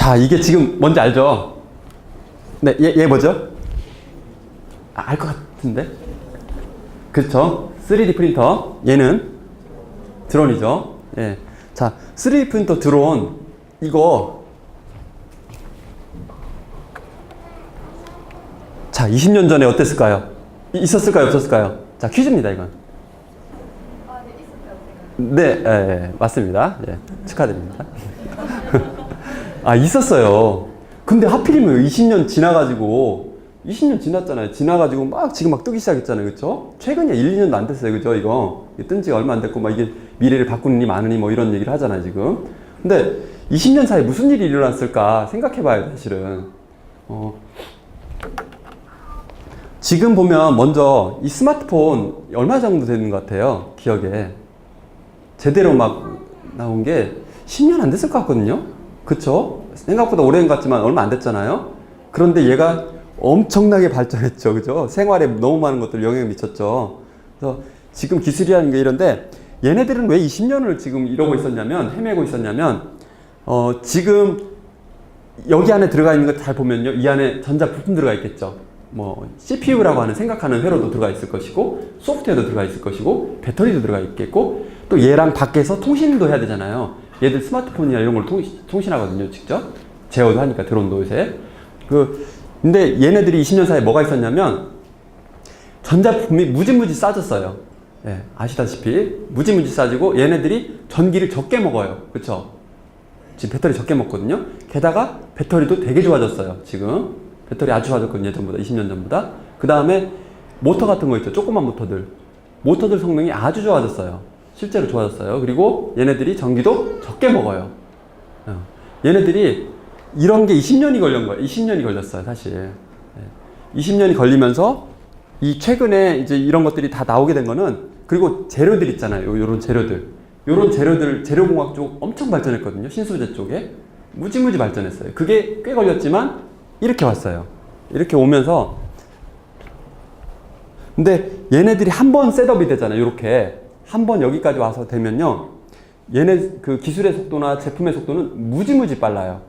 자, 이게 지금 뭔지 알죠? 네, 얘 뭐죠? 알 것 같은데? 그렇죠. 3D 프린터. 얘는 드론이죠. 예. 자, 3D 프린터 드론, 이거. 자, 20년 전에 어땠을까요? 있었을까요? 없었을까요? 자, 퀴즈입니다, 이건. 아, 네, 있었어요, 제가. 네, 예, 맞습니다. 예, 축하드립니다. 아, 있었어요. 근데 하필이면 20년 지나가지고, 20년 지났잖아요. 지나가지고 지금 막 뜨기 시작했잖아요. 그쵸? 최근에 1, 2년도 안 됐어요. 그죠? 이거. 뜬 지가 얼마 안 됐고, 막 이게 미래를 바꾸느니 마느니 뭐 이런 얘기를 하잖아요, 지금. 근데 20년 사이에 무슨 일이 일어났을까 생각해 봐야 돼, 사실은. 지금 보면 먼저 이 스마트폰 얼마 정도 되는 것 같아요? 기억에. 제대로 막 나온 게 10년 안 됐을 것 같거든요? 그쵸? 생각보다 오래된 것 같지만 얼마 안 됐잖아요? 그런데 얘가 엄청나게 발전했죠. 그죠? 생활에 너무 많은 것들 영향을 미쳤죠. 그래서 지금 기술이라는 게 이런데 얘네들은 왜 20년을 지금 이러고 있었냐면, 헤매고 있었냐면, 지금 여기 안에 들어가 있는 거 잘 보면요. 이 안에 전자 부품 들어가 있겠죠. 뭐 CPU라고 하는 생각하는 회로도 들어가 있을 것이고, 소프트웨어도 들어가 있을 것이고, 배터리도 들어가 있겠고, 또 얘랑 밖에서 통신도 해야 되잖아요. 얘들 스마트폰이나 이런 걸 통신하거든요, 직접. 제어도 하니까, 드론도 요새. 근데 얘네들이 20년 사이에 뭐가 있었냐면, 전자부품이 무지무지 싸졌어요. 예, 아시다시피. 무지무지 싸지고, 얘네들이 전기를 적게 먹어요. 그쵸? 지금 배터리 적게 먹거든요. 게다가 배터리도 되게 좋아졌어요, 지금. 배터리 아주 좋아졌거든요, 예전보다, 20년 전보다. 그 다음에 모터 같은 거 있죠, 조그만 모터들. 모터들 성능이 아주 좋아졌어요. 실제로 좋아졌어요. 그리고 얘네들이 전기도 적게 먹어요. 얘네들이 이런 게 20년이 걸린 거예요. 20년이 걸렸어요, 사실. 20년이 걸리면서 이 최근에 이제 이런 것들이 다 나오게 된 거는, 그리고 재료들 있잖아요. 요런 재료들. 요런 재료들, 재료공학 쪽 엄청 발전했거든요. 신소재 쪽에. 무지무지 발전했어요. 그게 꽤 걸렸지만 이렇게 왔어요. 이렇게 오면서, 근데 얘네들이 한 번 셋업이 되잖아요. 이렇게. 한 번 여기까지 와서 되면요. 얘네 그 기술의 속도나 제품의 속도는 무지무지 빨라요.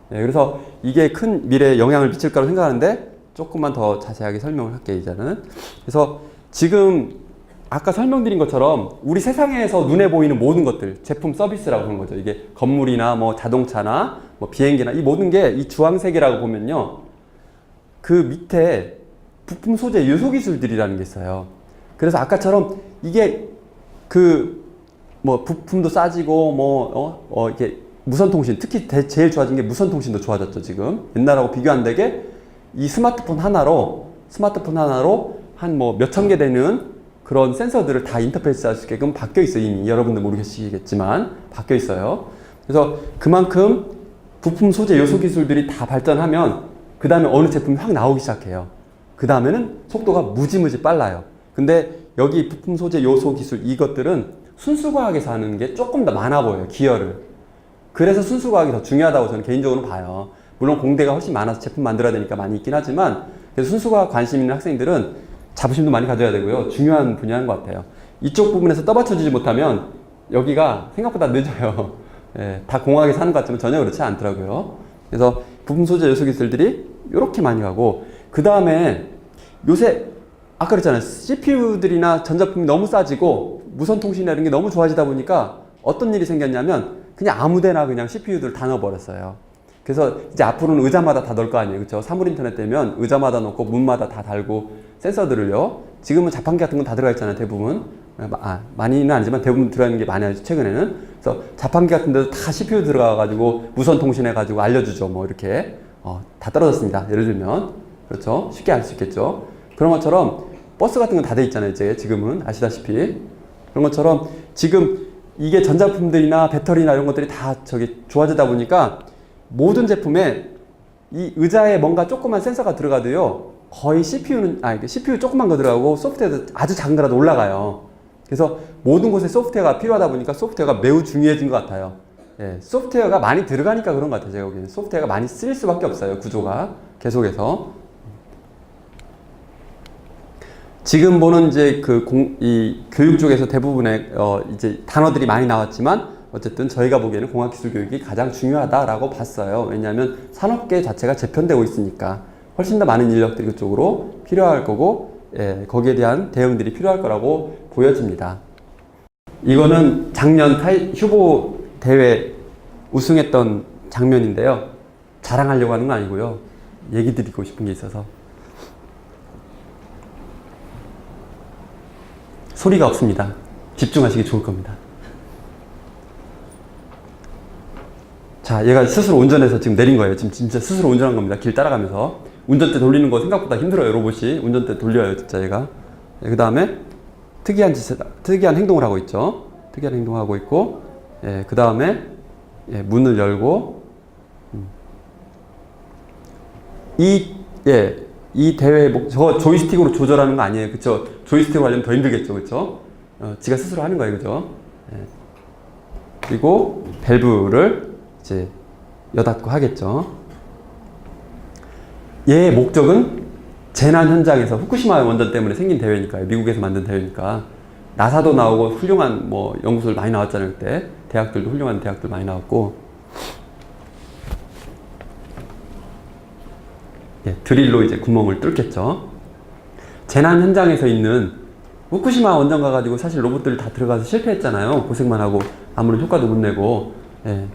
네, 그래서 이게 큰 미래에 영향을 미칠 거라고 생각하는데 조금만 더 자세하게 설명을 할게요, 이제는. 그래서 지금 아까 설명드린 것처럼 우리 세상에서 눈에 보이는 모든 것들, 제품 서비스라고 하는 거죠. 이게 건물이나 뭐 자동차나 뭐 비행기나 이 모든 게 이 주황색이라고 보면요. 그 밑에 부품 소재 요소 기술들이라는 게 있어요. 그래서 아까처럼 이게 뭐 부품도 싸지고 이게 무선통신, 특히 제일 좋아진 게 무선통신도 좋아졌죠, 지금. 옛날하고 비교 안 되게 이 스마트폰 하나로 한 뭐 몇천 개 되는 그런 센서들을 다 인터페이스 할 수 있게끔 바뀌어 있어요, 이미. 여러분들 모르시겠지만 바뀌어 있어요. 그래서 그만큼 부품 소재 요소 기술들이 다 발전하면 그 다음에 어느 제품이 확 나오기 시작해요. 그 다음에는 속도가 무지무지 빨라요. 근데 여기 부품 소재 요소 기술 이것들은 순수과학에서 하는 게 조금 더 많아 보여요, 기여를. 그래서 순수과학이 더 중요하다고 저는 개인적으로 봐요. 물론 공대가 훨씬 많아서 제품 만들어야 되니까 많이 있긴 하지만, 그래서 순수과학 관심 있는 학생들은 자부심도 많이 가져야 되고요. 중요한 분야인 것 같아요. 이쪽 부분에서 떠받쳐주지 못하면 여기가 생각보다 늦어요. 예, 다 공학에 사는 것 같지만 전혀 그렇지 않더라고요. 그래서 부품 소재 요소 기술들이 이렇게 많이 가고, 그 다음에 요새 아까 그랬잖아요. CPU들이나 전자품이 너무 싸지고 무선 통신이나 이런 게 너무 좋아지다 보니까 어떤 일이 생겼냐면 그냥 아무데나 그냥 CPU들 다 넣어버렸어요. 그래서 이제 앞으로는 의자마다 다 넣을 거 아니에요. 그렇죠? 사물 인터넷 되면 의자마다 넣고 문마다 다 달고 센서들을요. 지금은 자판기 같은 건 다 들어가 있잖아요. 대부분. 많이는 아니지만 대부분 들어가 있는 게 많아요. 최근에는. 그래서 자판기 같은 데도 다 CPU 들어가가지고 무선 통신해가지고 알려주죠. 뭐 이렇게. 다 떨어졌습니다. 예를 들면. 그렇죠? 쉽게 알 수 있겠죠. 그런 것처럼 버스 같은 건 다 돼 있잖아요. 이제 지금은 아시다시피. 그런 것처럼 지금 이게 전자품들이나 배터리나 이런 것들이 다 좋아지다 보니까 모든 제품에 이 의자에 뭔가 조그만 센서가 들어가도요. 거의 CPU 조그만 거 들어가고 소프트웨어도 아주 작은 거라도 올라가요. 그래서 모든 곳에 소프트웨어가 필요하다 보니까 소프트웨어가 매우 중요해진 것 같아요. 예, 소프트웨어가 많이 들어가니까 그런 것 같아요. 제가 보기에는. 소프트웨어가 많이 쓰일 수밖에 없어요. 구조가. 계속해서. 지금 보는 이제 이 교육 쪽에서 대부분의 이제 단어들이 많이 나왔지만 어쨌든 저희가 보기에는 공학기술교육이 가장 중요하다라고 봤어요. 왜냐하면 산업계 자체가 재편되고 있으니까 훨씬 더 많은 인력들이 그쪽으로 필요할 거고, 예, 거기에 대한 대응들이 필요할 거라고 보여집니다. 이거는 작년 휴보 대회 우승했던 장면인데요. 자랑하려고 하는 건 아니고요. 얘기 드리고 싶은 게 있어서. 소리가 없습니다. 집중하시기 좋을 겁니다. 자, 얘가 스스로 운전해서 지금 내린 거예요. 지금 진짜 스스로 운전한 겁니다. 길 따라가면서. 운전대 돌리는 거 생각보다 힘들어요, 로봇이. 운전대 돌려요, 진짜 얘가. 그 다음에 특이한 행동을 하고 있죠. 특이한 행동을 하고 있고, 예, 그 다음에 예, 문을 열고, 이 대회, 저거 조이스틱으로 조절하는 거 아니에요. 그쵸? 조이스틱으로 하려면 더 힘들겠죠. 그쵸? 지가 스스로 하는 거예요. 그죠? 예. 그리고 밸브를 이제 여닫고 하겠죠. 얘의 목적은 재난 현장에서 후쿠시마 원전 때문에 생긴 대회니까요. 미국에서 만든 대회니까. 나사도 나오고 훌륭한 뭐 연구소들 많이 나왔잖아요. 그때. 대학들도 훌륭한 대학들 많이 나왔고. 예, 드릴로 이제 구멍을 뚫겠죠. 재난 현장에서 있는 후쿠시마 원전 가가지고 사실 로봇들 다 들어가서 실패했잖아요. 고생만 하고 아무런 효과도 못 내고. 예.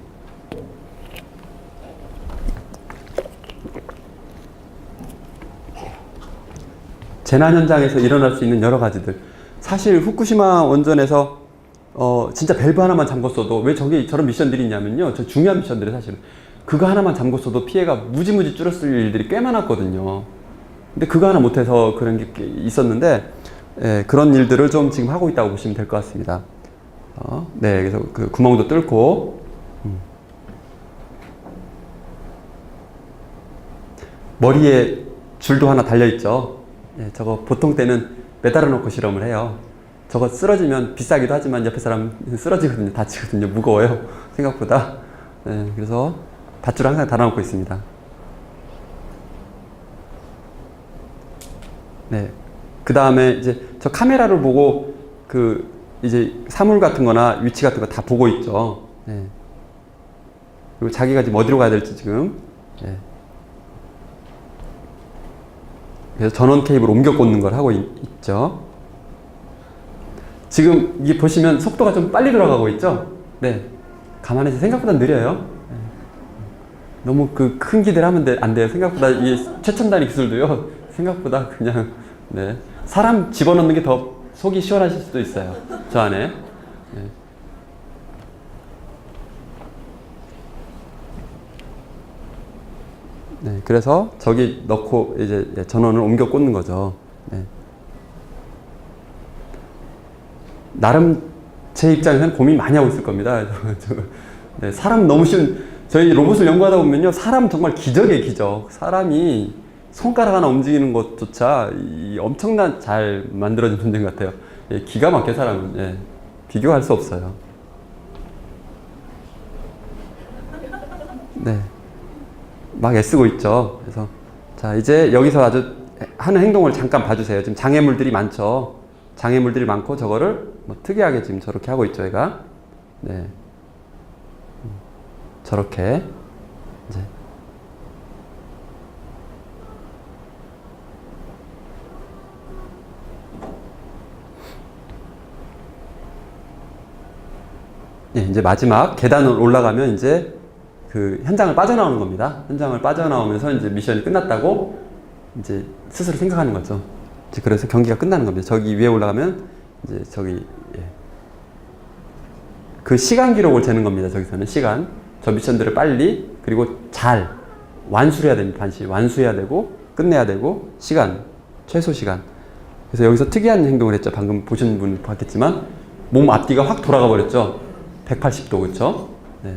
재난 현장에서 일어날 수 있는 여러 가지들. 사실 후쿠시마 원전에서 진짜 밸브 하나만 잠궜어도 왜 저런 미션들이 있냐면요. 저 중요한 미션들이 사실은 그거 하나만 잠궜어도 피해가 무지무지 줄었을 일들이 꽤 많았거든요. 근데 그거 하나 못해서 그런 게 있었는데, 예, 그런 일들을 좀 지금 하고 있다고 보시면 될 것 같습니다. 네, 그래서 그 구멍도 뚫고, 머리에 줄도 하나 달려있죠. 예, 저거 보통 때는 매달아 놓고 실험을 해요. 저거 쓰러지면 비싸기도 하지만 옆에 사람 쓰러지거든요. 다치거든요. 무거워요. 생각보다. 예, 그래서 밧줄을 항상 달아놓고 있습니다. 네. 그 다음에 이제 저 카메라를 보고 이제 사물 같은 거나 위치 같은 거 다 보고 있죠. 네. 그리고 자기가 지금 어디로 가야 될지 지금. 네. 그래서 전원 케이블 옮겨 꽂는 걸 하고 있죠. 지금 이게 보시면 속도가 좀 빨리 돌아가고 있죠. 네. 가만히 생각보다 느려요. 너무 큰 기대를 하면 안 돼요. 생각보다 이 최첨단의 기술도요. 생각보다 그냥, 네. 사람 집어넣는 게 더 속이 시원하실 수도 있어요. 저 안에. 네. 네. 그래서 저기 넣고 이제 전원을 옮겨 꽂는 거죠. 네. 나름 제 입장에서는 고민 많이 하고 있을 겁니다. 네. 사람 너무 쉬운, 저희 로봇을 연구하다 보면요, 사람 정말 기적이에요, 기적. 사람이 손가락 하나 움직이는 것조차 엄청난 잘 만들어진 존재 같아요. 예, 기가 막혀, 사람은. 예, 비교할 수 없어요. 네. 막 애쓰고 있죠. 그래서, 자, 이제 여기서 아주 하는 행동을 잠깐 봐주세요. 지금 장애물들이 많죠. 장애물들이 많고, 저거를 뭐 특이하게 지금 저렇게 하고 있죠, 얘가. 네. 저렇게 이제 예, 이제 마지막 계단을 올라가면 이제 그 현장을 빠져나오는 겁니다. 현장을 빠져나오면서 이제 미션이 끝났다고 이제 스스로 생각하는 거죠. 이제 그래서 경기가 끝나는 겁니다. 저기 위에 올라가면 이제 저기 예. 그 시간 기록을 재는 겁니다. 저기서는 시간. 저 미션들을 빨리 그리고 잘 완수를 해야 됩니다. 반드시 완수해야 되고 끝내야 되고 시간, 최소 시간. 그래서 여기서 특이한 행동을 했죠. 방금 보신 분 봤겠지만 몸 앞뒤가 확 돌아가 버렸죠. 180도 그렇죠? 네.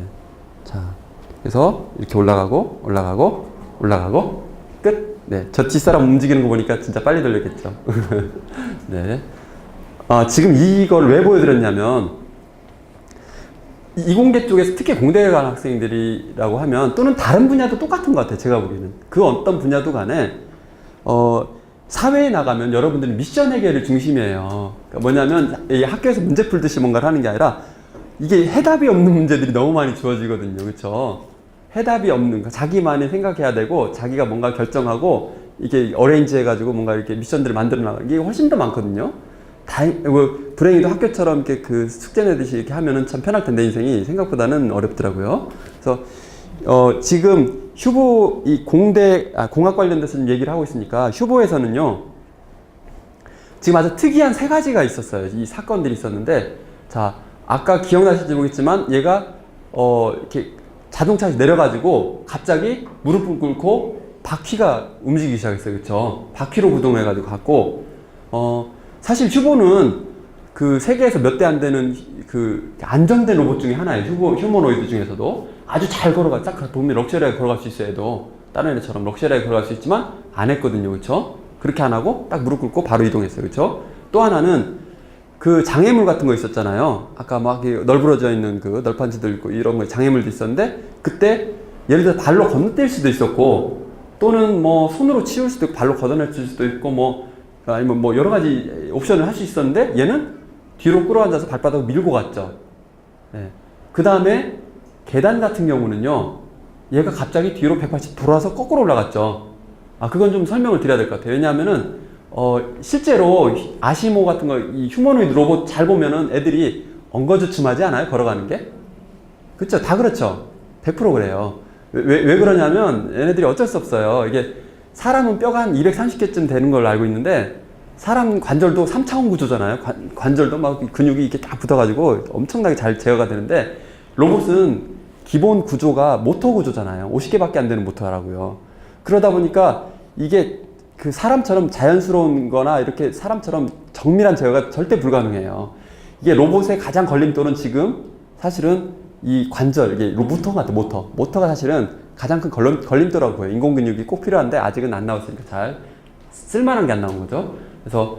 자, 그래서 이렇게 올라가고 올라가고 올라가고 끝. 네, 저 뒷사람 움직이는 거 보니까 진짜 빨리 돌렸겠죠. 네. 지금 이걸 왜 보여드렸냐면 이공계 쪽에서 특히 공대에 간 학생들이라고 하면 또는 다른 분야도 똑같은 것 같아요. 제가 보기에는. 그 어떤 분야도 간에 사회에 나가면 여러분들은 미션 해결을 중심이에요. 그러니까 뭐냐면 이 학교에서 문제 풀듯이 뭔가를 하는 게 아니라 이게 해답이 없는 문제들이 너무 많이 주어지거든요. 그렇죠? 해답이 없는, 자기만이 생각해야 되고 자기가 뭔가 결정하고 이게 어레인지 해가지고 뭔가 이렇게 미션들을 만들어 나가는 게 훨씬 더 많거든요. 불행히도 학교처럼 이렇게 그 숙제 내듯이 이렇게 하면은 참 편할 텐데 인생이 생각보다는 어렵더라고요. 그래서 지금 휴보 이 공학 관련돼서 좀 얘기를 하고 있으니까 휴보에서는요. 지금 아주 특이한 세 가지가 있었어요. 이 사건들이 있었는데, 자 아까 기억나실지 모르겠지만 얘가 이렇게 자동차에서 내려가지고 갑자기 무릎을 꿇고 바퀴가 움직이기 시작했어요. 그렇죠? 바퀴로 구동해가지고 갔고, 사실 휴보는 그 세계에서 몇 대 안 되는 그 안정된 로봇 중에 하나예요. 휴머노이드 중에서도 아주 잘 걸어가. 딱 보면 럭셔리하게 걸어갈 수 있어요. 해도 다른 애들처럼 럭셔리하게 걸어갈 수 있지만 안 했거든요. 그렇죠? 그렇게 안 하고 딱 무릎 꿇고 바로 이동했어요. 그렇죠? 또 하나는 그 장애물 같은 거 있었잖아요. 아까 막 널브러져 있는 그 널판지들 있고 이런 거 장애물도 있었는데, 그때 예를 들어 발로 건너뛸 수도 있었고, 또는 뭐 손으로 치울 수도 있고 발로 걷어낼 수도 있고, 뭐 아니면 뭐 여러 가지 옵션을 할 수 있었는데 얘는 뒤로 끌어앉아서 발바닥을 밀고 갔죠. 네. 그 다음에 계단 같은 경우는요, 얘가 갑자기 뒤로 180 돌아서 거꾸로 올라갔죠. 그건 좀 설명을 드려야 될 것 같아요. 왜냐하면은 실제로 아시모 같은 거, 이 휴머노이드 로봇 잘 보면은 애들이 엉거주춤하지 않아요? 걸어가는 게? 그쵸? 다 그렇죠? 100% 그래요. 왜 그러냐면 얘네들이 어쩔 수 없어요. 이게 사람은 뼈가 한 230개쯤 되는 걸로 알고 있는데, 사람 관절도 3차원 구조잖아요. 관절도 막 근육이 이렇게 딱 붙어가지고 엄청나게 잘 제어가 되는데, 로봇은 기본 구조가 모터 구조잖아요. 50개밖에 안 되는 모터라고요. 그러다 보니까 이게 그 사람처럼 자연스러운 거나 이렇게 사람처럼 정밀한 제어가 절대 불가능해요. 이게 로봇의 가장 걸림돌은 지금 사실은 이 관절, 이게 모터 같아, 모터가 사실은 가장 큰 걸림돌이라고 보여요. 인공근육이 꼭 필요한데 아직은 안 나왔으니까 잘 쓸만한 게 안 나온 거죠. 그래서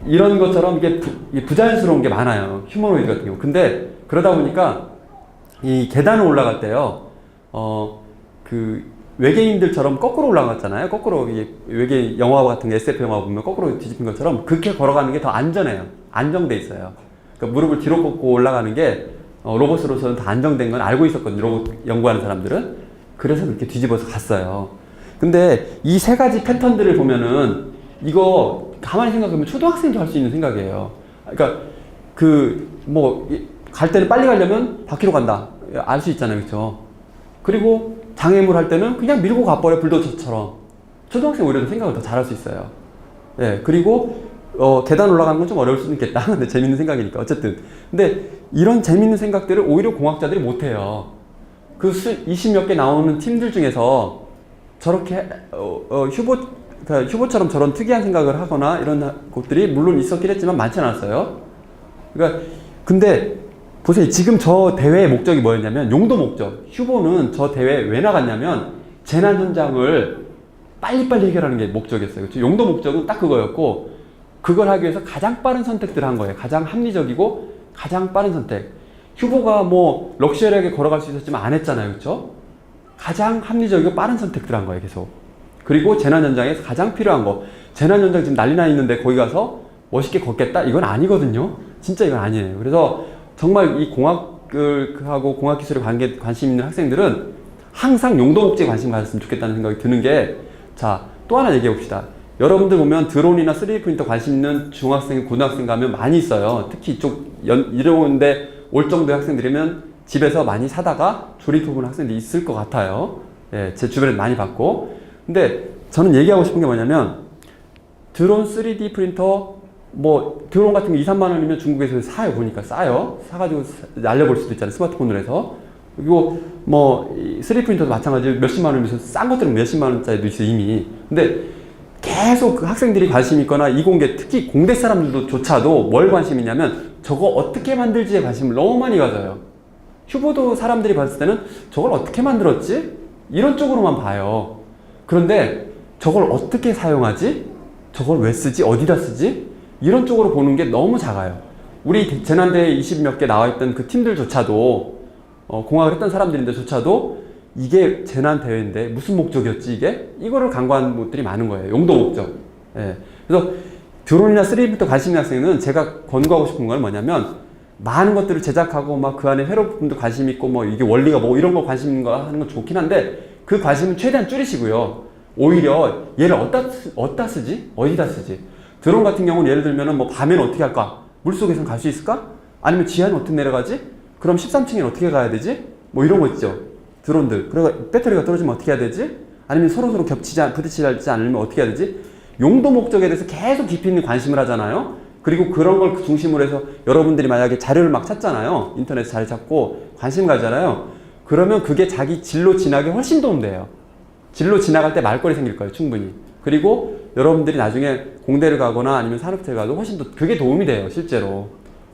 이런 것처럼 이게 부자연스러운 게 많아요. 휴머노이드 같은 경우. 근데 그러다 보니까 이 계단을 올라갈 때요, 그 외계인들처럼 거꾸로 올라갔잖아요. 거꾸로 외계인 영화 같은 게 SF 영화 보면 거꾸로 뒤집힌 것처럼 그렇게 걸어가는 게 더 안전해요. 안정돼 있어요. 그러니까 무릎을 뒤로 꺾고 올라가는 게 로봇으로서는 더 안정된 건 알고 있었거든요. 로봇 연구하는 사람들은. 그래서 그렇게 뒤집어서 갔어요. 근데 이 세 가지 패턴들을 보면은 이거 가만히 생각하면 초등학생도 할 수 있는 생각이에요. 그러니까 갈 때는 빨리 가려면 바퀴로 간다. 알 수 있잖아요. 그렇죠? 그리고 장애물 할 때는 그냥 밀고 가버려, 불도저처럼. 초등학생 오히려 생각을 더 잘할 수 있어요. 예, 그리고 계단 올라가는 건 좀 어려울 수는 있겠다. 근데 재밌는 생각이니까. 어쨌든. 근데 이런 재밌는 생각들을 오히려 공학자들이 못해요. 그 20몇 개 나오는 팀들 중에서 저렇게 휴보처럼 저런 특이한 생각을 하거나 이런 곳들이 물론 있었긴 했지만 많지 않았어요. 그러니까 근데 보세요. 지금 저 대회의 목적이 뭐였냐면 용도 목적. 휴보는 저 대회에 왜 나갔냐면 재난 현장을 빨리빨리 해결하는 게 목적이었어요. 그렇죠? 용도 목적은 딱 그거였고, 그걸 하기 위해서 가장 빠른 선택들을 한 거예요. 가장 합리적이고 가장 빠른 선택. 휴보가 뭐 럭셔리하게 걸어갈 수 있었지만 안 했잖아요. 그렇죠? 가장 합리적이고 빠른 선택들을 한 거예요. 계속. 그리고 재난 현장에서 가장 필요한 거. 재난 현장 지금 난리 나 있는데 거기 가서 멋있게 걷겠다? 이건 아니거든요. 진짜 이건 아니에요. 그래서 정말 이 공학하고 공학기술에 관심 있는 학생들은 항상 용도 목적에 관심 가졌으면 좋겠다는 생각이 드는 게, 자, 또 하나 얘기해 봅시다. 여러분들 보면 드론이나 3D 프린터 관심 있는 중학생, 고등학생 가면 많이 있어요. 특히 이쪽 이런데 올 정도의 학생들이면 집에서 많이 사다가 조립해보는 학생들이 있을 것 같아요. 예, 제 주변에 많이 봤고. 근데 저는 얘기하고 싶은 게 뭐냐면, 드론 3D 프린터 드론 같은 게 2, 3만 원이면 중국에서 사요. 보니까 싸요. 사가지고 날려볼 수도 있잖아요. 스마트폰으로 해서. 그리고 3D 프린터도 마찬가지로 몇십만 원이면서 싼 것들은 몇십만 원짜리도 있어요, 이미. 근데 계속 그 학생들이 관심 있거나 이공계, 특히 공대 사람들조차도 뭘 관심 있냐면 저거 어떻게 만들지에 관심을 너무 많이 가져요. 휴보도 사람들이 봤을 때는 저걸 어떻게 만들었지? 이런 쪽으로만 봐요. 그런데 저걸 어떻게 사용하지? 저걸 왜 쓰지? 어디다 쓰지? 이런 쪽으로 보는 게 너무 작아요. 우리 재난대회 20몇 개 나와 있던 그 팀들조차도 공학을 했던 사람들인데조차도 이게 재난대회인데 무슨 목적이었지 이게? 이거를 간과한 분들이 많은 거예요. 용도 목적. 예. 그래서 드론이나 3D부터 관심 있는 학생은 제가 권고하고 싶은 건 뭐냐면 많은 것들을 제작하고 막 그 안에 회로 부품도 관심 있고 뭐 이게 원리가 뭐 이런 거 관심 있는 거 하는 건 좋긴 한데 그 관심은 최대한 줄이시고요. 오히려 얘를 어디다 쓰지? 어디다 쓰지? 드론 같은 경우는 예를 들면은 뭐 밤에는 어떻게 할까? 물속에선 갈 수 있을까? 아니면 지하는 어떻게 내려가지? 그럼 13층에는 어떻게 가야 되지? 뭐 이런 거 있죠. 드론들. 그리고 배터리가 떨어지면 어떻게 해야 되지? 아니면 서로서로 부딪히지 않으면 어떻게 해야 되지? 용도 목적에 대해서 계속 깊이 있는 관심을 하잖아요. 그리고 그런 걸 중심으로 해서 여러분들이 만약에 자료를 막 찾잖아요. 인터넷에 잘 찾고 관심 가잖아요. 그러면 그게 자기 진로 진학에 훨씬 도움돼요. 진로 지나갈 때 말거리 생길 거예요. 충분히. 그리고 여러분들이 나중에 공대를 가거나 아니면 산업체를 가도 훨씬 더 그게 도움이 돼요. 실제로.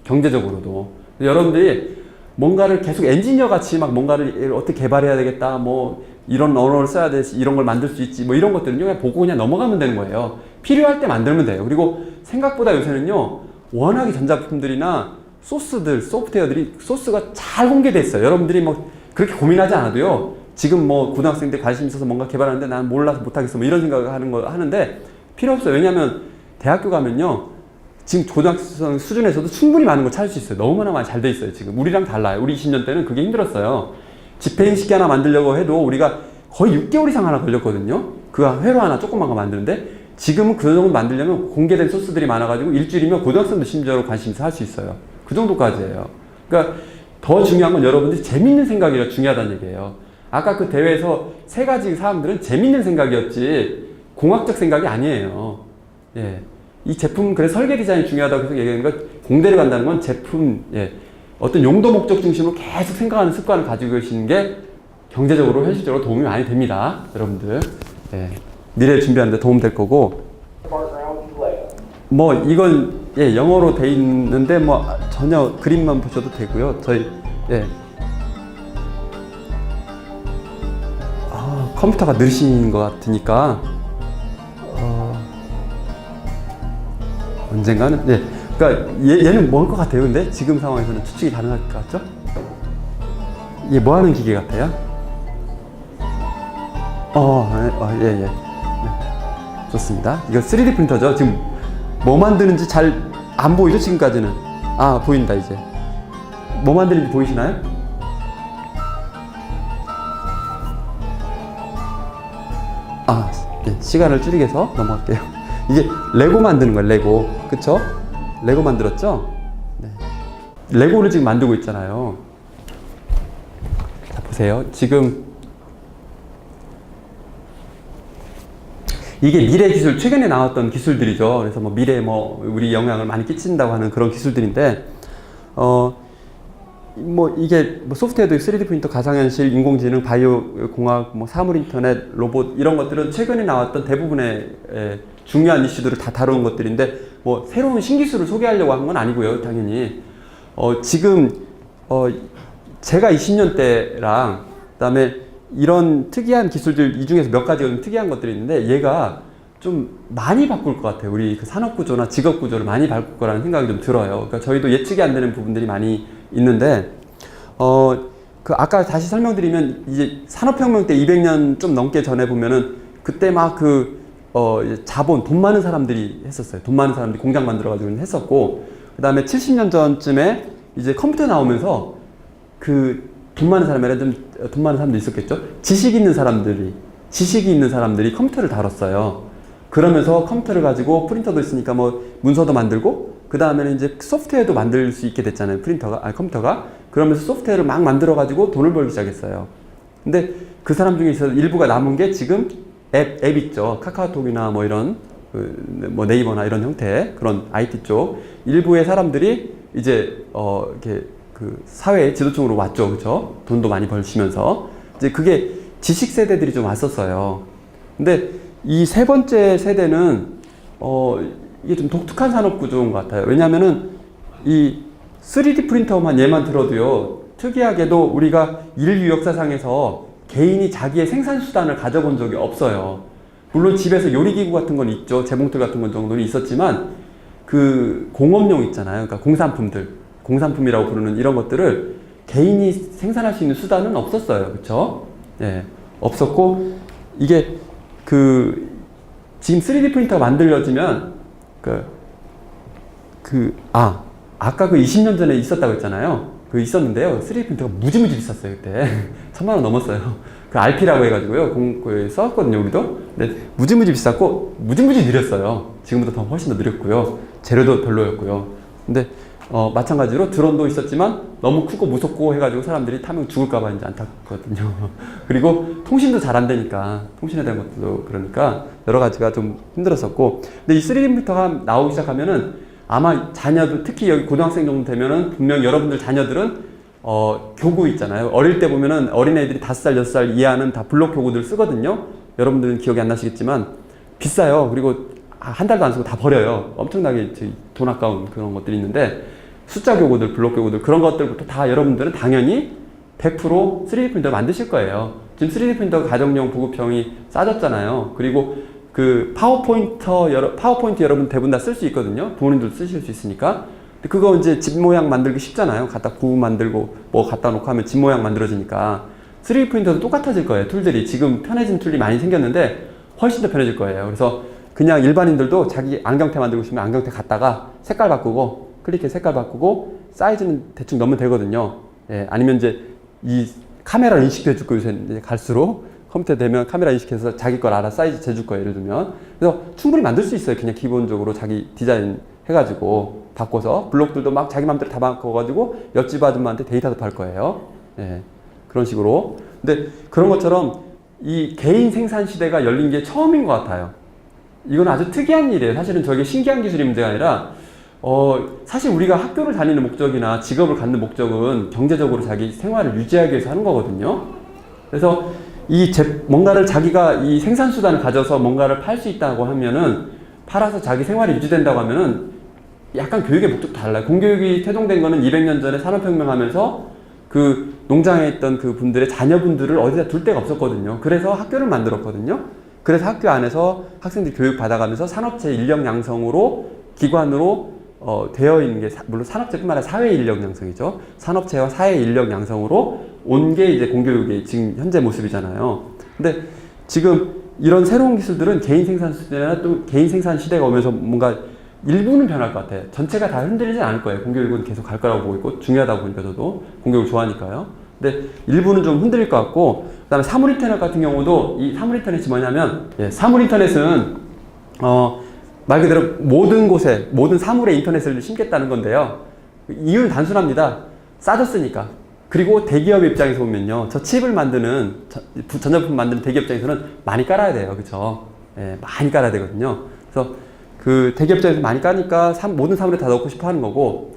경제적으로도. 여러분들이 뭔가를 계속 엔지니어 같이 막 뭔가를 어떻게 개발해야 되겠다. 뭐 이런 언어를 써야 되지. 이런 걸 만들 수 있지. 뭐 이런 것들은요. 그냥 보고 그냥 넘어가면 되는 거예요. 필요할 때 만들면 돼요. 그리고 생각보다 요새는요. 워낙에 전자부품들이나 소스들, 소프트웨어들이 소스가 잘 공개돼 있어요. 여러분들이 뭐 그렇게 고민하지 않아도요. 지금 뭐 고등학생 때 관심 있어서 뭔가 개발하는데 난 몰라서 못하겠어. 뭐 이런 생각을 하는데 필요 없어요. 왜냐하면 대학교 가면요. 지금 고등학생 수준에서도 충분히 많은 걸 찾을 수 있어요. 너무나 많이 잘 돼 있어요. 지금 우리랑 달라요. 우리 20년 때는 그게 힘들었어요. 집행식기 하나 만들려고 해도 우리가 거의 6개월 이상 하나 걸렸거든요. 그 회로 하나 조그만 거 만드는데 지금은 그 정도 만들려면 공개된 소스들이 많아가지고 일주일이면 고등학생도 심지어 관심 있어 할 수 있어요. 그 정도까지예요. 그러니까 더 중요한 건 여러분들이 재밌는 생각이 중요하다는 얘기예요. 아까 그 대회에서 세 가지 사항들은 재밌는 생각이었지 공학적 생각이 아니에요. 예. 이 제품, 그래서 설계 디자인이 중요하다고 계속 얘기하는 건 공대를 간다는 건 제품, 예. 어떤 용도 목적 중심으로 계속 생각하는 습관을 가지고 계시는 게 경제적으로, 현실적으로 도움이 많이 됩니다. 여러분들. 예. 미래 준비하는 데 도움 될 거고. 뭐, 이건, 예, 영어로 돼 있는데, 뭐, 전혀 그림만 보셔도 되고요. 저희, 예. 컴퓨터가 느리신 것 같으니까 언젠가는 네, 그러니까 얘는 뭘 것 같아요? 근데 지금 상황에서는 추측이 가능할 것 같죠? 얘 뭐 하는 기계 같아요? 예. 네. 좋습니다. 이거 3D 프린터죠? 지금 뭐 만드는지 잘 안 보이죠? 지금까지는. 아, 보인다, 이제. 뭐 만드는지 보이시나요? 네, 시간을 줄이게 해서 넘어갈게요. 이게 레고 만드는 거예요. 레고. 그쵸? 레고 만들었죠? 네. 레고를 지금 만들고 있잖아요. 자, 보세요. 지금 이게 미래 기술, 최근에 나왔던 기술들이죠. 그래서 뭐 미래에 뭐 우리 영향을 많이 끼친다고 하는 그런 기술들인데, 뭐 이게 뭐 소프트웨어도 3D 프린터, 가상현실, 인공지능, 바이오 공학, 뭐 사물 인터넷, 로봇 이런 것들은 최근에 나왔던 대부분의 중요한 이슈들을 다 다루는 것들인데 뭐 새로운 신기술을 소개하려고 한 건 아니고요, 당연히. 지금 제가 20년 때랑 그다음에 이런 특이한 기술들 이 중에서 몇 가지가 좀 특이한 것들이 있는데 얘가 좀 많이 바꿀 것 같아요. 우리 그 산업 구조나 직업 구조를 많이 바꿀 거라는 생각이 좀 들어요. 그러니까 저희도 예측이 안 되는 부분들이 많이 있는데, 그 아까 다시 설명드리면 이제 산업혁명 때 200년 좀 넘게 전에 보면은 그때 막 자본, 돈 많은 사람들이 했었어요. 돈 많은 사람들이 공장 만들어가지고 했었고, 그 다음에 70년 전쯤에 이제 컴퓨터 나오면서 그 돈 많은 사람이 좀 돈 많은 사람도 있었겠죠. 지식이 있는 사람들이 컴퓨터를 다뤘어요. 그러면서 컴퓨터를 가지고 프린터도 있으니까 뭐 문서도 만들고 그 다음에는 이제 소프트웨어도 만들 수 있게 됐잖아요. 컴퓨터가. 그러면서 소프트웨어를 막 만들어 가지고 돈을 벌기 시작했어요. 근데 그 사람 중에 있어서 일부가 남은 게 지금 앱 있죠. 카카오톡이나 뭐 이런 뭐 네이버나 이런 형태의 그런 IT 쪽 일부의 사람들이 이제 이렇게 그 사회의 지도층으로 왔죠. 그렇죠? 돈도 많이 벌시면서 이제 그게 지식 세대들이 좀 왔었어요. 근데 이 세 번째 세대는 이게 좀 독특한 산업 구조인 것 같아요. 왜냐하면은 이 3D 프린터만 얘만 들어도요, 특이하게도 우리가 인류 역사상에서 개인이 자기의 생산 수단을 가져본 적이 없어요. 물론 집에서 요리기구 같은 건 있죠. 재봉틀 같은 건 정도는 있었지만 그 공업용 있잖아요. 그러니까 공산품이라고 부르는 이런 것들을 개인이 생산할 수 있는 수단은 없었어요. 그렇죠? 예, 없었고 이게 지금 3D 프린터가 만들어지면 아까 그 20년 전에 있었다고 했잖아요. 그 있었는데요. 3D 프린터가 무지무지 비쌌어요, 그때. 1000만 원 넘었어요. 그 RP라고 해가지고요. 써왔거든요, 우리도. 근데 무지무지 비쌌고, 무지무지 느렸어요. 지금보다 더 훨씬 더 느렸고요. 재료도 별로였고요. 근데, 마찬가지로 드론도 있었지만, 너무 크고 무섭고 해가지고 사람들이 타면 죽을까봐 이제 안탔거든요. 그리고 통신도 잘 안 되니까, 통신에 대한 것도 그러니까, 여러 가지가 좀 힘들었었고. 근데 이 3D 프린터가 나오기 시작하면은, 아마 자녀들, 특히 여기 고등학생 정도 되면은 분명 여러분들 자녀들은 교구 있잖아요. 어릴 때 보면은 어린애들이 5살, 6살 이하는 다 블록 교구들 쓰거든요. 여러분들은 기억이 안 나시겠지만 비싸요. 그리고 한 달도 안 쓰고 다 버려요. 엄청나게 돈 아까운 그런 것들이 있는데 숫자 교구들, 블록 교구들 그런 것들부터 다 여러분들은 당연히 100% 3D 프린터 만드실 거예요. 지금 3D 프린터 가정용 보급형이 싸졌잖아요. 그리고 그 파워포인트 여러분 대부분 다 쓸 수 있거든요. 부모님들 쓰실 수 있으니까. 근데 그거 이제 집 모양 만들기 쉽잖아요. 갖다 구 만들고 뭐 갖다 놓고 하면 집 모양 만들어지니까 3D 프린터도 똑같아질 거예요. 툴들이 지금 편해진 툴이 많이 생겼는데 훨씬 더 편해질 거예요. 그래서 그냥 일반인들도 자기 안경테 만들고 싶으면 안경테 갖다가 색깔 바꾸고 클릭해 색깔 바꾸고 사이즈는 대충 넣으면 되거든요. 예, 아니면 이제 이 카메라 인식도 해줄 거예요. 이제 갈수록 컴퓨터 되면 카메라 인식해서 자기 걸 알아 사이즈 재줄 거예요. 예를 들면. 그래서 충분히 만들 수 있어요. 그냥 기본적으로 자기 디자인 해가지고 바꿔서 블록들도 막 자기 맘대로 다 바꿔가지고 옆집 아줌마한테 데이터도 팔 거예요. 예, 그런 식으로. 근데 그런 것처럼 이 개인 생산 시대가 열린 게 처음인 것 같아요. 이건 아주 특이한 일이에요. 사실은 저게 신기한 기술이 문제가 아니라 사실 우리가 학교를 다니는 목적이나 직업을 갖는 목적은 경제적으로 자기 생활을 유지하기 위해서 하는 거거든요. 그래서 뭔가를 자기가 이 생산수단을 가져서 뭔가를 팔 수 있다고 하면은, 팔아서 자기 생활이 유지된다고 하면은, 약간 교육의 목적도 달라요. 공교육이 태동된 거는 200년 전에 산업혁명 하면서 그 농장에 있던 그 분들의 자녀분들을 어디다 둘 데가 없었거든요. 그래서 학교를 만들었거든요. 그래서 학교 안에서 학생들이 교육 받아가면서 산업체 인력 양성으로, 기관으로 되어 있는 게, 물론 산업체뿐만 아니라 사회 인력 양성이죠. 산업체와 사회 인력 양성으로 온 게 이제 공교육의 지금 현재 모습이잖아요. 근데 지금 이런 새로운 기술들은 개인 생산 시대나 또 개인 생산 시대가 오면서 뭔가 일부는 변할 것 같아요. 전체가 다 흔들리진 않을 거예요. 공교육은 계속 갈 거라고 보고 있고, 중요하다고 보니까 저도 공교육을 좋아하니까요. 근데 일부는 좀 흔들릴 것 같고, 그 다음에 사물 인터넷 같은 경우도, 이 사물 인터넷이 뭐냐면, 사물 인터넷은 말 그대로 모든 곳에, 모든 사물에 인터넷을 심겠다는 건데요. 이유는 단순합니다. 싸졌으니까. 그리고 대기업 입장에서 보면요. 저 칩을 만드는, 전자부품 만드는 대기업 입장에서는 많이 깔아야 돼요. 그쵸? 예, 많이 깔아야 되거든요. 그래서 그 대기업 입장에서 많이 까니까 모든 사물에 다 넣고 싶어 하는 거고,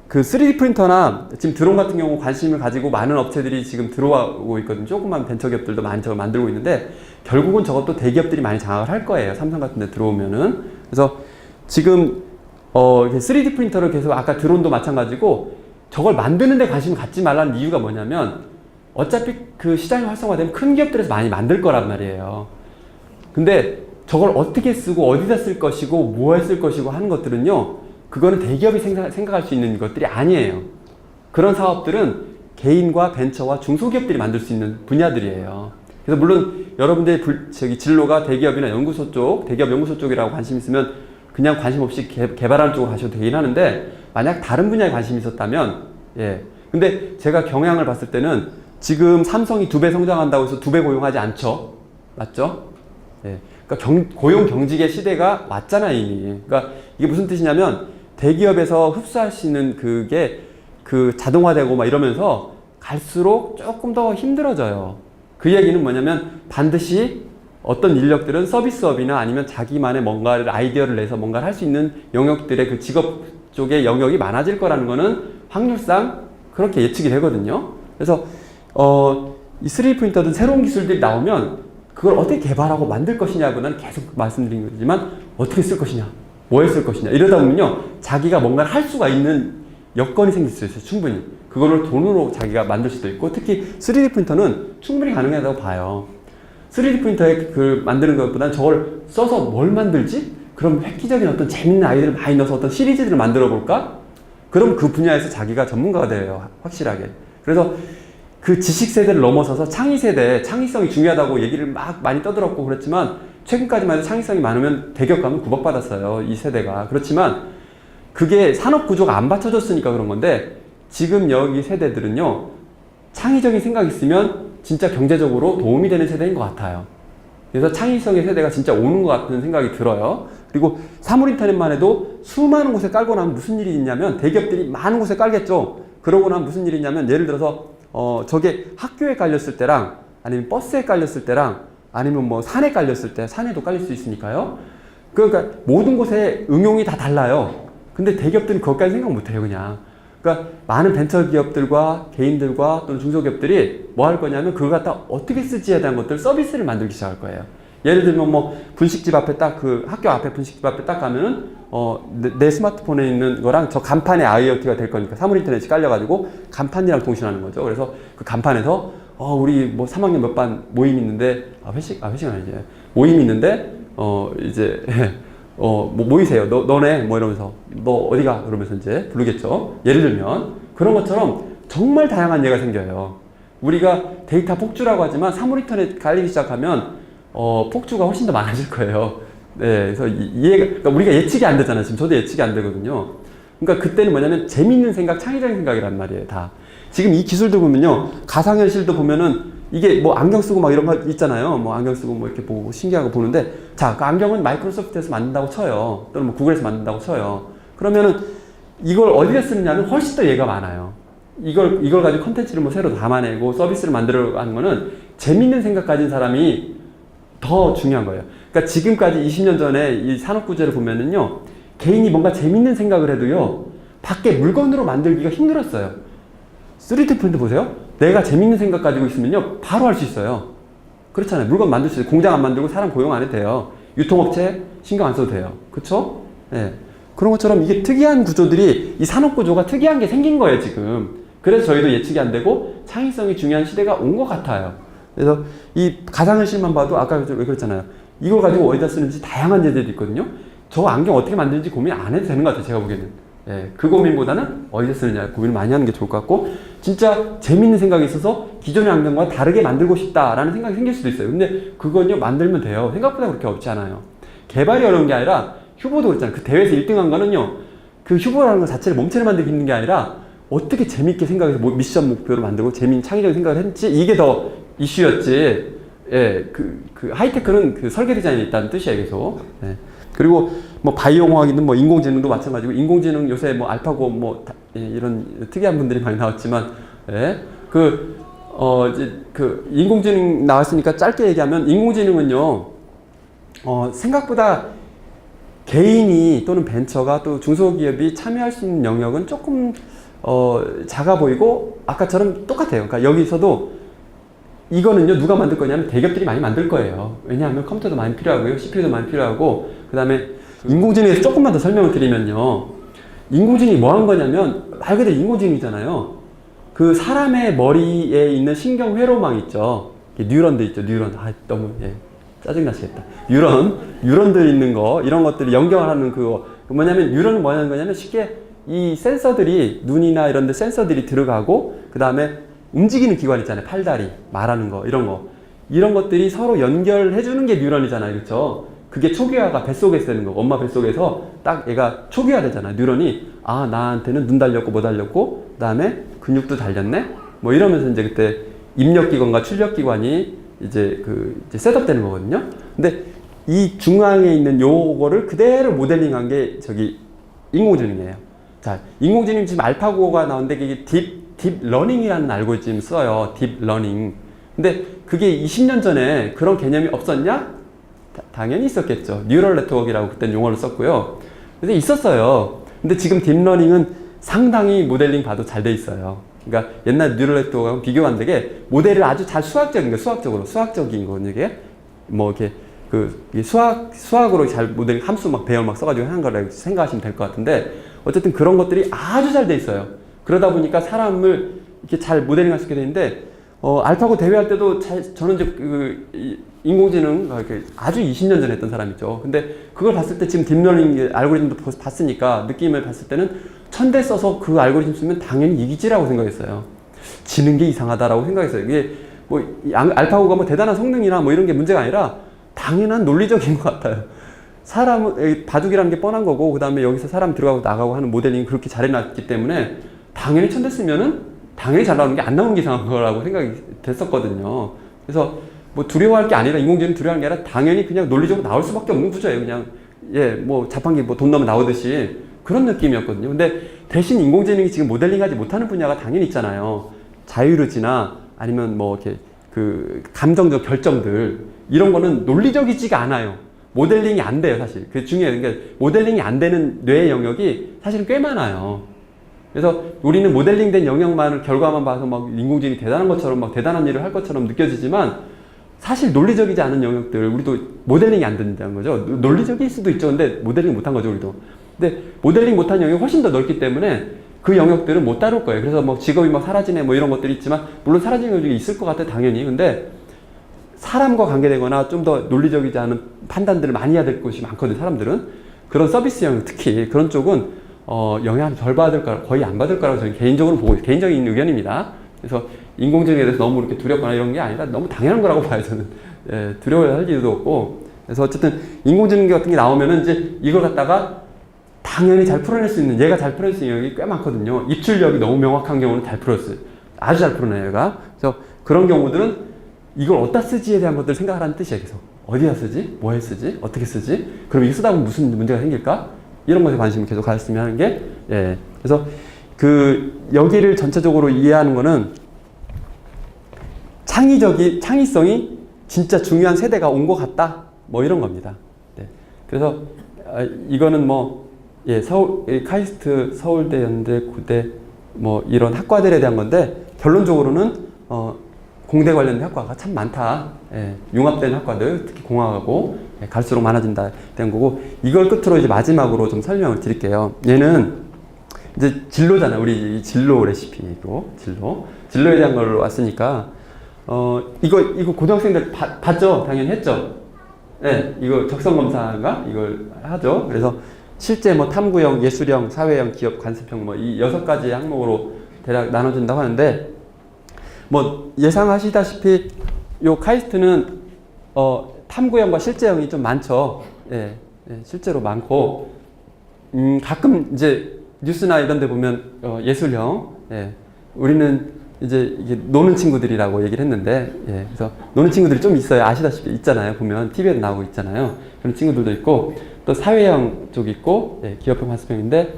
그 3D 프린터나 지금 드론 같은 경우 관심을 가지고 많은 업체들이 지금 들어오고 있거든요. 조그만 벤처기업들도 많이 저걸 만들고 있는데, 결국은 저것도 대기업들이 많이 장악을 할 거예요. 삼성 같은 데 들어오면은. 그래서 지금 3D 프린터를 계속, 아까 드론도 마찬가지고 저걸 만드는 데 관심을 갖지 말라는 이유가 뭐냐면, 어차피 그 시장이 활성화되면 큰 기업들에서 많이 만들 거란 말이에요. 근데 저걸 어떻게 쓰고 어디다 쓸 것이고 뭐에 쓸 것이고 하는 것들은요, 그거는 대기업이 생각할 수 있는 것들이 아니에요. 그런 사업들은 개인과 벤처와 중소기업들이 만들 수 있는 분야들이에요. 그래서 물론 여러분들의 진로가 대기업이나 연구소 쪽, 대기업 연구소 쪽이라고 관심 있으면 그냥 관심 없이 개발하는 쪽으로 가셔도 되긴 하는데, 만약 다른 분야에 관심이 있었다면, 예. 근데 제가 경향을 봤을 때는 지금 삼성이 2배 성장한다고 해서 2배 고용하지 않죠. 맞죠? 예. 그러니까 고용 경직의 시대가 왔잖아요, 이미. 그러니까 이게 무슨 뜻이냐면, 대기업에서 흡수할 수 있는 그게 그 자동화되고 막 이러면서 갈수록 조금 더 힘들어져요. 그 얘기는 뭐냐면, 반드시 어떤 인력들은 서비스업이나 아니면 자기만의 뭔가를 아이디어를 내서 뭔가를 할 수 있는 영역들의 그 직업 쪽의 영역이 많아질 거라는 거는 확률상 그렇게 예측이 되거든요. 그래서 이 3D 프린터든 새로운 기술들이 나오면 그걸 어떻게 개발하고 만들 것이냐고는 계속 말씀드린 거지만, 어떻게 쓸 것이냐, 뭐에 쓸 것이냐, 이러다 보면요, 자기가 뭔가를 할 수가 있는 여건이 생길 수 있어요. 충분히. 그거를 돈으로 자기가 만들 수도 있고, 특히 3D 프린터는 충분히 가능하다고 봐요. 3D 프린터에 만드는 것보다는 저걸 써서 뭘 만들지? 그럼 획기적인 어떤 재밌는 아이디어를 많이 넣어서 어떤 시리즈를 만들어 볼까? 그럼 그 분야에서 자기가 전문가가 돼요. 확실하게. 그래서 그 지식 세대를 넘어서서 창의 세대, 창의성이 중요하다고 얘기를 막 많이 떠들었고 그랬지만, 최근까지만 해도 창의성이 많으면 대기업 가면 구박받았어요. 이 세대가. 그렇지만 그게 산업 구조가 안 받쳐졌으니까 그런 건데 지금 여기 세대들은요 창의적인 생각이 있으면 진짜 경제적으로 도움이 되는 세대인 것 같아요. 그래서 창의성의 세대가 진짜 오는 것 같은 생각이 들어요. 그리고 사물 인터넷만 해도 수많은 곳에 깔고 나면 무슨 일이 있냐면 대기업들이 많은 곳에 깔겠죠. 그러고 나면 무슨 일이 있냐면 예를 들어서 저게 학교에 깔렸을 때랑 아니면 버스에 깔렸을 때랑 아니면 뭐 산에 깔렸을 때 산에도 깔릴 수 있으니까요. 그러니까 모든 곳에 응용이 다 달라요. 근데 대기업들은 그것까지 생각 못 해요, 그냥. 그러니까 많은 벤처 기업들과 개인들과 또는 중소기업들이 뭐 할 거냐면 그걸 갖다 어떻게 쓰지에 대한 것들 서비스를 만들기 시작할 거예요. 예를 들면 뭐 분식집 앞에 딱 그 학교 앞에 분식집 앞에 딱 가면은 내 스마트폰에 있는 거랑 저 간판에 IoT가 될 거니까 사물 인터넷이 깔려가지고 간판이랑 통신하는 거죠. 그래서 그 간판에서 우리 뭐 3학년 몇 반 모임 있는데 회식은 아니지. 모임 있는데 이제 뭐 모이세요. 너네 뭐 이러면서 너 어디가 그러면서 이제 부르겠죠. 예를 들면 그런 것처럼 정말 다양한 예가 생겨요. 우리가 데이터 폭주라고 하지만 사물 인터넷 깔리기 시작하면 폭주가 훨씬 더 많아질 거예요. 네, 그래서 그러니까 우리가 예측이 안 되잖아요. 지금 저도 예측이 안 되거든요. 그러니까 그때는 뭐냐면 재밌는 생각, 창의적인 생각이란 말이에요. 다. 지금 이 기술도 보면요, 가상현실도 보면은 이게 뭐 안경 쓰고 막 이런 거 있잖아요. 뭐 안경 쓰고 뭐 이렇게 보고 신기하고 보는데, 자, 그 안경은 마이크로소프트에서 만든다고 쳐요. 또는 뭐 구글에서 만든다고 쳐요. 그러면은 이걸 어디에 쓰느냐는 훨씬 더 예가 많아요. 이걸 가지고 컨텐츠를 뭐 새로 담아내고 서비스를 만들어 가는 거는 재밌는 생각 가진 사람이 더 중요한 거예요. 그러니까 지금까지 20년 전에 이 산업 구조를 보면은요, 개인이 뭔가 재밌는 생각을 해도요, 밖에 물건으로 만들기가 힘들었어요. 3D 프린트 보세요. 내가 재밌는 생각 가지고 있으면요, 바로 할 수 있어요. 그렇잖아요. 물건 만들 수 있어요. 공장 안 만들고 사람 고용 안 해도 돼요. 유통업체 신경 안 써도 돼요. 그쵸? 네. 그런 것처럼 이게 특이한 구조들이, 이 산업 구조가 특이한 게 생긴 거예요, 지금. 그래서 저희도 예측이 안 되고 창의성이 중요한 시대가 온 것 같아요. 그래서 이 가상현실만 봐도 아까 왜 그랬잖아요. 이걸 가지고 어디다 쓰는지 다양한 예들이 있거든요. 저 안경 어떻게 만드는지 고민 안 해도 되는 것 같아요, 제가 보기에는. 예, 그 고민보다는 어디다 쓰느냐 고민을 많이 하는 게 좋을 것 같고, 진짜 재밌는 생각이 있어서 기존의 안경과 다르게 만들고 싶다라는 생각이 생길 수도 있어요. 근데 그건요, 만들면 돼요. 생각보다 그렇게 어렵지 않아요. 개발이 어려운 게 아니라, 휴보도 그랬잖아요. 그 대회에서 1등 한 거는요, 그 휴보라는 것 자체를 몸체를 만들기 힘든 게 아니라 어떻게 재밌게 생각해서 미션 목표로 만들고 재미있는 창의적인 생각을 했지, 이게 더 이슈였지. 예, 그 하이테크는 그 설계 디자인에 있다는 뜻이에요, 계속. 예. 그리고 뭐 바이오공학이든 뭐 인공지능도 마찬가지고, 인공지능 요새 뭐 알파고 뭐 이런 특이한 분들이 많이 나왔지만, 예. 이제 인공지능 나왔으니까 짧게 얘기하면, 인공지능은요, 생각보다 개인이 또는 벤처가 또 중소기업이 참여할 수 있는 영역은 조금 작아 보이고 아까처럼 똑같아요. 그러니까 여기서도 이거는요, 누가 만들 거냐면 대기업들이 많이 만들 거예요. 왜냐하면 컴퓨터도 많이 필요하고요, CPU도 많이 필요하고, 그 다음에 인공지능에서 조금만 더 설명을 드리면요, 인공지능이 뭐 한 거냐면 말 그대로 인공지능이잖아요. 그 사람의 머리에 있는 신경회로망 있죠. 뉴런들 있죠, 뉴런. 너무 짜증나시겠다. 뉴런들 있는 거, 이런 것들이 연결하는 그거. 뭐냐면 뉴런은 뭐 하는 거냐면 쉽게 이 센서들이, 눈이나 이런 데 센서들이 들어가고, 그 다음에 움직이는 기관 있잖아요. 팔다리, 말하는 거, 이런 거. 이런 것들이 서로 연결해주는 게 뉴런이잖아요. 그렇죠? 그게 초기화가 뱃속에서 되는 거. 엄마 뱃속에서 딱 얘가 초기화 되잖아요. 뉴런이. 아, 나한테는 눈 달렸고, 뭐 달렸고, 그 다음에 근육도 달렸네? 뭐 이러면서 이제 그때 입력기관과 출력기관이 이제 셋업 되는 거거든요. 근데 이 중앙에 있는 요거를 그대로 모델링한 게 인공지능이에요. 자, 인공지능 지금 알파고가 나오는데 이게 딥러닝이라는 알고리즘 써요. 딥러닝. 근데 그게 20년 전에 그런 개념이 없었냐? 당연히 있었겠죠. 뉴럴 네트워크라고 그때 용어를 썼고요. 그래서 있었어요. 근데 지금 딥러닝은 상당히 모델링 봐도 잘 돼 있어요. 그러니까 옛날 뉴럴 네트워크하고 비교가 안 되게 모델을 아주 잘 수학적인 거거든요. 이게 뭐 이렇게 수학으로 잘 모델링 함수 막 배열 막 써가지고 하는 거라고 생각하시면 될 것 같은데, 어쨌든 그런 것들이 아주 잘 돼 있어요. 그러다 보니까 사람을 이렇게 잘 모델링 할 수 있게 되는데, 알파고 대회할 때도 저는 이제 인공지능 아주 20년 전에 했던 사람이죠. 근데 그걸 봤을 때 지금 딥러닝 알고리즘도 봤으니까 느낌을 봤을 때는 1000대 써서 그 알고리즘 쓰면 당연히 이기지라고 생각했어요. 지는 게 이상하다라고 생각했어요. 이게 알파고가 뭐 대단한 성능이나 뭐 이런 게 문제가 아니라 당연한 논리적인 것 같아요. 사람은 바둑이라는 게 뻔한 거고 그다음에 여기서 사람 들어가고 나가고 하는 모델링이 그렇게 잘 해놨기 때문에 당연히 천재 쓰면은 당연히 잘 나오는 게 안 나오는 게 이상한 거라고 생각이 됐었거든요. 그래서 뭐 두려워할 게 아니라 인공지능 두려워하는 게 아니라 당연히 그냥 논리적으로 나올 수밖에 없는 구조예요. 그냥 뭐 자판기 뭐 돈 넣으면 나오듯이 그런 느낌이었거든요. 근데 대신 인공지능이 지금 모델링하지 못하는 분야가 당연히 있잖아요. 자유의지나 아니면 뭐 이렇게 그 감정적 결정들 이런 거는 논리적이지가 않아요. 모델링이 안 돼요, 사실. 그게 중요해요. 그러니까 모델링이 안 되는 뇌의 영역이 사실은 꽤 많아요. 그래서 우리는 모델링된 영역만을 결과만 봐서 막 인공지능이 대단한 것처럼 막 대단한 일을 할 것처럼 느껴지지만 사실 논리적이지 않은 영역들 우리도 모델링이 안 된다는 거죠. 논리적일 수도 있죠. 근데 모델링 못한 거죠, 우리도. 근데 모델링 못한 영역이 훨씬 더 넓기 때문에 그 영역들은 못 다룰 거예요. 그래서 뭐 직업이 막 사라지네 뭐 이런 것들이 있지만 물론 사라지는 영역이 있을 것 같아 당연히. 근데 사람과 관계되거나 좀 더 논리적이지 않은 판단들을 많이 해야 될 곳이 많거든요. 사람들은 그런 서비스 영역 특히 그런 쪽은 영향을 덜 받을 거라 거의 안 받을 거라고 저는 개인적으로 보고 있어요. 개인적인 의견입니다. 그래서 인공지능에 대해서 너무 이렇게 두렵거나 이런 게 아니라 너무 당연한 거라고 봐요. 저는 두려워할 이유도 없고. 그래서 어쨌든 인공지능 같은 게 나오면은 이제 이걸 갖다가 당연히 잘 풀어낼 수 있는 얘가 잘 풀어낼 수 있는 영역이 꽤 많거든요. 입출력이 너무 명확한 경우는 잘 풀었어요. 아주 잘 풀어내요, 얘가. 그래서 그런 경우들은 이걸 어디다 쓰지에 대한 것들을 생각하라는 뜻이에요. 계속 어디다 쓰지? 뭐에 쓰지? 어떻게 쓰지? 그럼 이거 쓰다 보면 무슨 문제가 생길까? 이런 것에 관심을 계속 가졌으면 하는 게 그래서 그 여기를 전체적으로 이해하는 거는 창의성이 진짜 중요한 세대가 온 것 같다. 뭐 이런 겁니다. 그래서 이거는 뭐 서울 카이스트, 서울대, 연대, 고대 뭐 이런 학과들에 대한 건데 결론적으로는 공대 관련된 학과가 참 많다. 융합된 학과들, 특히 공학하고 갈수록 많아진다 된 거고 이걸 끝으로 이제 마지막으로 좀 설명을 드릴게요. 얘는 이제 진로잖아요. 우리 진로 레시피로 진로에 대한 걸로 왔으니까 이거 고등학생들 봤죠? 당연히 했죠. 이거 적성 검사인가 이걸 하죠. 그래서 실제 뭐 탐구형, 예술형, 사회형, 기업, 관습형 뭐 이 6가지 항목으로 대략 나눠진다고 하는데. 뭐 예상하시다시피 요 카이스트는 탐구형과 실제형이 좀 많죠. 실제로 많고 가끔 이제 뉴스나 이런 데 보면 예술형 우리는 이제 이게 노는 친구들이라고 얘기를 했는데 그래서 노는 친구들이 좀 있어요. 아시다시피 있잖아요. 보면 TV에도 나오고 있잖아요. 그런 친구들도 있고 또 사회형 쪽 있고 기업형, 관습형인데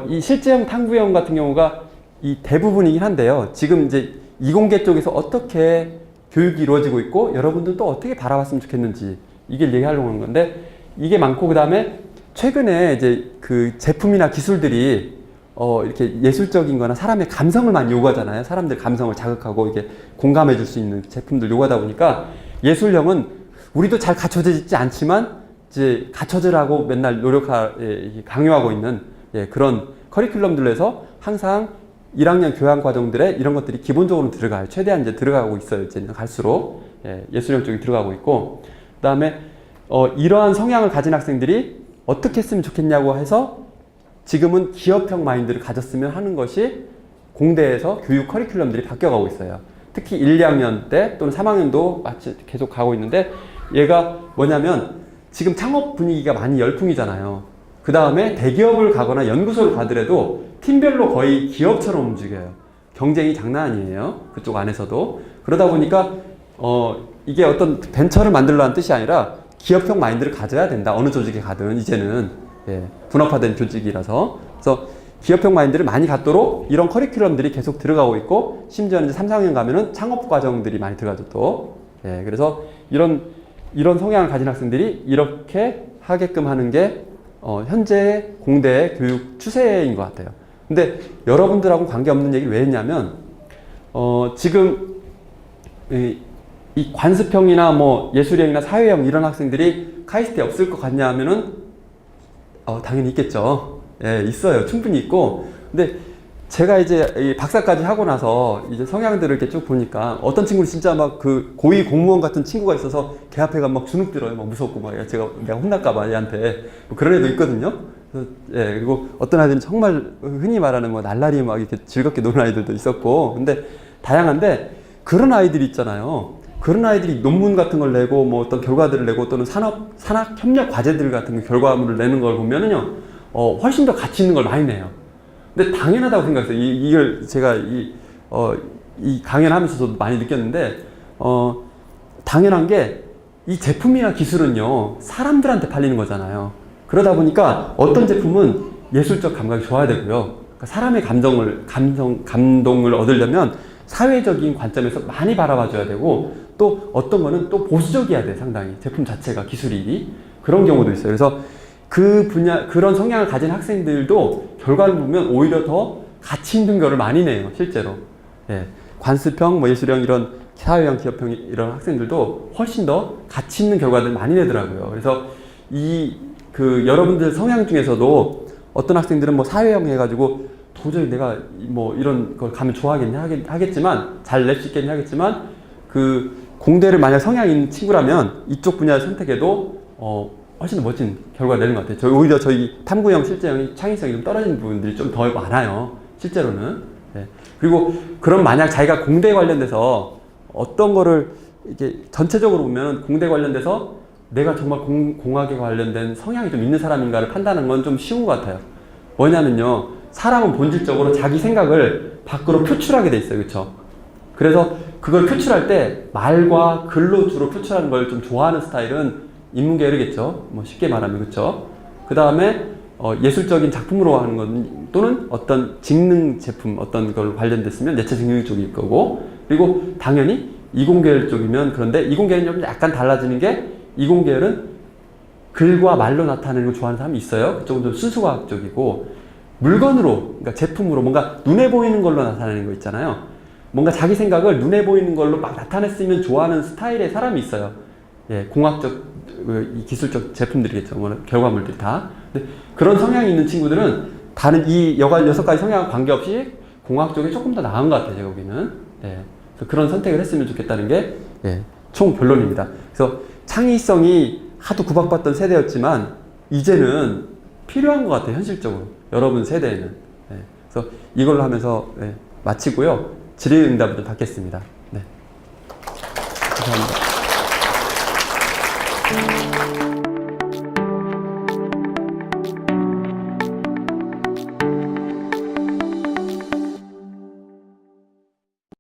이 실제형, 탐구형 같은 경우가 이 대부분이긴 한데요. 지금 이제 이공계 쪽에서 어떻게 교육이 이루어지고 있고 여러분들 또 어떻게 바라봤으면 좋겠는지 이게 얘기하려고 하는 건데 이게 많고 그 다음에 최근에 이제 그 제품이나 기술들이 이렇게 예술적인 거나 사람의 감성을 많이 요구하잖아요. 사람들 감성을 자극하고 이게 공감해 줄 수 있는 제품들 요구하다 보니까 예술형은 우리도 잘 갖춰져 있지 않지만 이제 갖춰지라고 맨날 강요하고 있는 그런 커리큘럼들로 해서 항상 1학년 교양 과정들에 이런 것들이 기본적으로 들어가요. 최대한 이제 들어가고 있어요. 이제 갈수록 예술형 쪽이 들어가고 있고 그 다음에 이러한 성향을 가진 학생들이 어떻게 했으면 좋겠냐고 해서 지금은 기업형 마인드를 가졌으면 하는 것이 공대에서 교육 커리큘럼들이 바뀌어가고 있어요. 특히 1, 2학년 때 또는 3학년도 마치 계속 가고 있는데 얘가 뭐냐면 지금 창업 분위기가 많이 열풍이잖아요. 그 다음에 대기업을 가거나 연구소를 가더라도 팀별로 거의 기업처럼 움직여요. 경쟁이 장난 아니에요. 그쪽 안에서도. 그러다 보니까 이게 어떤 벤처를 만들려는 뜻이 아니라 기업형 마인드를 가져야 된다. 어느 조직에 가든 이제는 분업화된 조직이라서. 그래서 기업형 마인드를 많이 갖도록 이런 커리큘럼들이 계속 들어가고 있고 심지어는 이제 3, 4학년 가면은 창업 과정들이 많이 들어가죠 또. 그래서 이런 성향을 가진 학생들이 이렇게 하게끔 하는 게 현재 공대의 교육 추세인 것 같아요. 근데 여러분들하고 관계없는 얘기를 왜 했냐면 지금 이 관습형이나 뭐 예술형이나 사회형 이런 학생들이 카이스트에 없을 것 같냐 하면은 당연히 있겠죠. 있어요. 충분히 있고. 근데 제가 이제 이 박사까지 하고 나서 이제 성향들을 이렇게 쭉 보니까 어떤 친구는 진짜 막 그 고위 공무원 같은 친구가 있어서 걔 앞에 가면 막 주눅 들어요. 막 무섭고 막 내가 혼날까봐 얘한테 뭐 그런 애도 있거든요. 그래서 그리고 어떤 아이들은 정말 흔히 말하는 뭐 날라리 막 이렇게 즐겁게 노는 아이들도 있었고 근데 다양한데 그런 아이들이 있잖아요. 그런 아이들이 논문 같은 걸 내고 뭐 어떤 결과들을 내고 또는 산학 협력 과제들 같은 결과물을 내는 걸 보면은요, 훨씬 더 가치 있는 걸 많이 내요. 근데 당연하다고 생각했어요. 이걸 제가 이 강연을 하면서도 많이 느꼈는데, 당연한 게 이 제품이나 기술은요, 사람들한테 팔리는 거잖아요. 그러다 보니까 어떤 제품은 예술적 감각이 좋아야 되고요. 그러니까 사람의 감동을 얻으려면 사회적인 관점에서 많이 바라봐 줘야 되고, 또 어떤 거는 또 보수적이어야 돼, 상당히. 제품 자체가, 기술이. 그런 경우도 있어요. 그래서 그 분야, 그런 성향을 가진 학생들도 결과를 보면 오히려 더 가치 있는 거를 많이 내요, 실제로. 예. 관습형, 뭐 예술형, 이런 사회형, 기업형 이런 학생들도 훨씬 더 가치 있는 결과들 많이 내더라고요. 그래서 여러분들 성향 중에서도 어떤 학생들은 뭐 사회형 해가지고 도저히 내가 뭐 이런 걸 가면 좋아하겠냐 하겠지만, 잘 낼 수 있겠냐 하겠지만, 그 공대를 만약 성향이 있는 친구라면 이쪽 분야를 선택해도 훨씬 더 멋진 결과 내는 것 같아요. 오히려 저희 탐구형, 실제형이 창의성이 좀 떨어지는 부분들이 좀 더 많아요, 실제로는. 네. 그리고 그럼 만약 자기가 공대 관련돼서 어떤 거를 이렇게 전체적으로 보면 공대 관련돼서 내가 정말 공학에 관련된 성향이 좀 있는 사람인가를 판단하는 건 좀 쉬운 것 같아요. 뭐냐면요, 사람은 본질적으로 자기 생각을 밖으로 표출하게 돼 있어요. 그렇죠? 그래서 그걸 표출할 때 말과 글로 주로 표출하는 걸 좀 좋아하는 스타일은 인문계열이겠죠. 뭐 쉽게 말하면. 그렇죠? 그 다음에 예술적인 작품으로 하는 건, 또는 어떤 직능 제품, 어떤 걸 관련됐으면 예체 증명 쪽일 거고, 그리고 당연히 이공계열 쪽이면, 그런데 이공계열은 좀 약간 달라지는 게, 이공계열은 글과 말로 나타내는 걸 좋아하는 사람이 있어요. 그쪽은 좀 순수과학 쪽이고, 물건으로, 그러니까 제품으로 뭔가 눈에 보이는 걸로 나타내는 거 있잖아요. 뭔가 자기 생각을 눈에 보이는 걸로 막 나타냈으면 좋아하는 스타일의 사람이 있어요. 예, 공학적, 기술적 제품들이겠죠. 뭐 결과물들이 다. 근데 그런 성향이 있는 친구들은 다른 이 6가지 성향과 관계없이 공학 쪽이 조금 더 나은 것 같아요, 제가 보기에는. 예, 그래서 그런 선택을 했으면 좋겠다는 게, 예, 총 결론입니다. 그래서 창의성이 하도 구박받던 세대였지만 이제는 필요한 것 같아요, 현실적으로. 여러분 세대에는. 예, 그래서 이걸로 하면서, 예, 마치고요. 질의응답을 좀 받겠습니다. 네. 감사합니다.